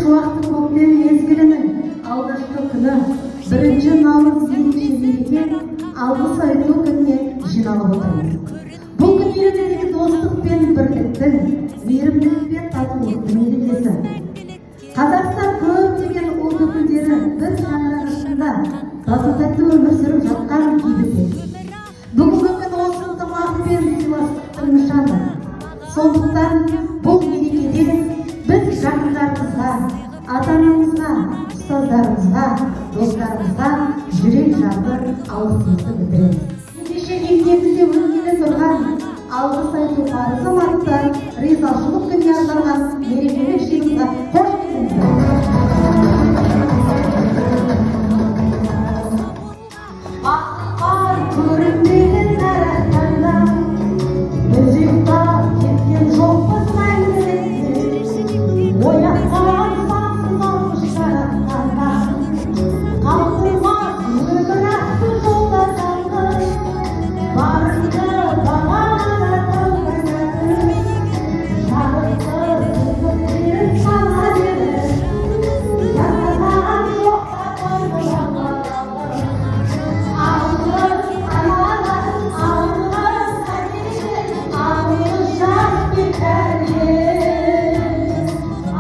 шуақты көктем мезгілінің алғашқы күні 1 наурыз ерекшелігіне алғыс айту күніне жиналып отырмыз. Бұл күн еліміздегі достық пен бірліктің, мейірімділік пен татулықтың мерекесі. Қазақстан көптеген ұлт өкілдері бір шаңырақ астында тату-тәтті өмір сүріп жатқан кейбір. Бүгінгі күн осы ынтымақ пен сыйластықтың нышаны. Сондықтан бұл мерекеде біз жақындарымызға, ата-анамызға, ұстаздарымызға, достарымызға жүрек жарды алғысымызды білдіреміз. Кеше мектебімізде өткелі тұрған алғыс айту парызым атты ризашылық күніне арналған мерекелік жиынға қош келдіңіздер. Бақыттар көрінбеген тарақтарда біз ұйықтап кеткен жоқпыз мәңгілікте. Оятқан сансыз алғыш жаратқанда қалқылмас өмір атты жолда жалғыз. Барыңды бағалана тәубәсін жарықты сүргіп сана беріп жаратқан жоқта қойды жалғыз. Алғыс аналар, алғыс әкелер, алғыс жас пен тәрбие,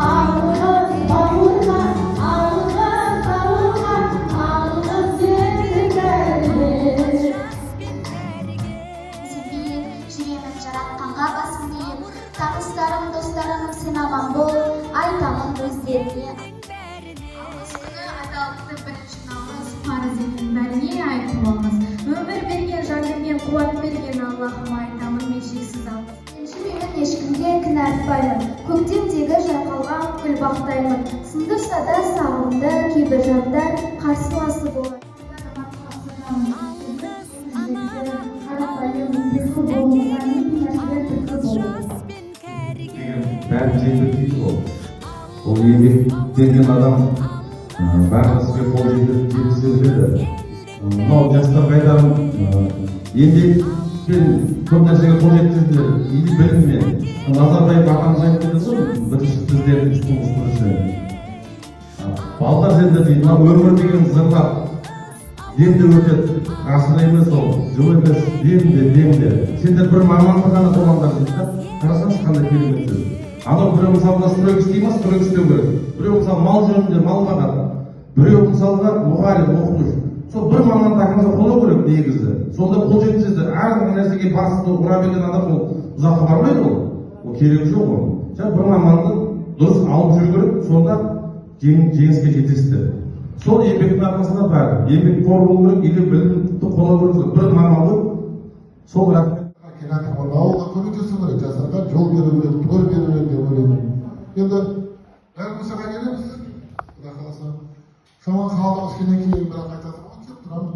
алғыс бауырлар, алғыс ауылға, алғыс ерлік тәрбие. Жүремін жаратқанға басым дейін, таныстарым, достарым сен аман бол, айтамын өздеріне. Алғыс күні адалдықты 1 наурыз парыз екенін бәріне айтып болыңыз. Өмір берген, жанымен қуат берген Аллахыма айтамын мен шексіз алғыс. Менің ешкімге кінә артпаймын, көктемдегі жайқалған гүл бақтаймын. Сындырса да сағымды кейбір жандар қарсыласы болады. Бәрі жеңіл дейді ол. Ол еңбектенген адам барлық іске қол жеткізе біледі. Мынау жастарға айтарым, еңбекпен көп нәрсеге қол жеткізді, біліммен. Назарбаев ағамыз айтып еді ғой, бірінші сіздердің үстіңіз бірінші. Балдар сендер дейді, мынау өмір деген зырлап, демде өтеді, ғасыр емес ол, жыл емес, демде. Сендер бір мамандық ғана болғандар дейді, қарасаңыз қандай керемет сөз. Анау біреу мысалға стройк істей ма, стройк істеу керек. Біреу мысалы мал жөнінде мал бағады. Біреу мысалға мұғалім, оқытушы. Сол бір мамандық ақымызға қолдау керек негізі. Сонда қол жеткізеді. Әрбір нәрсеге басты ұра берген адам ол ұзаққа бармайды ол. Ол керегі жоқ ол. Бір мамандық дұрыс алып жүру керек, сонда жеңіске жетесіздер. Сол еңбектің арқасында бәрі. Еңбек қор болу керек, или білімді қолдау керек. Бір мамандық сол рахмет. Ауылға көмектесу керек, жастарға жол беру керек, төр беру керек деп ойлаймын. Енді бәріміз саған келеміз, Құдай қаласа. Соған халқымыз келген кейін бірақ айтады ғой, келіп тұрамыз.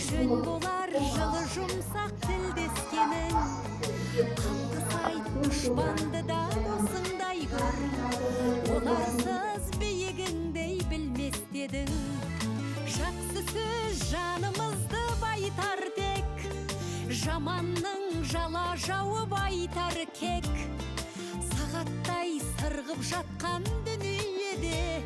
Шын болар жылы жұмсақ тілдескенің, қалқысай дұшпанды да досыңдай көр. күндіз жанымызды байтар тек, жаманның жала жауып айтар кек, сағаттай сырғып жатқан дүниеде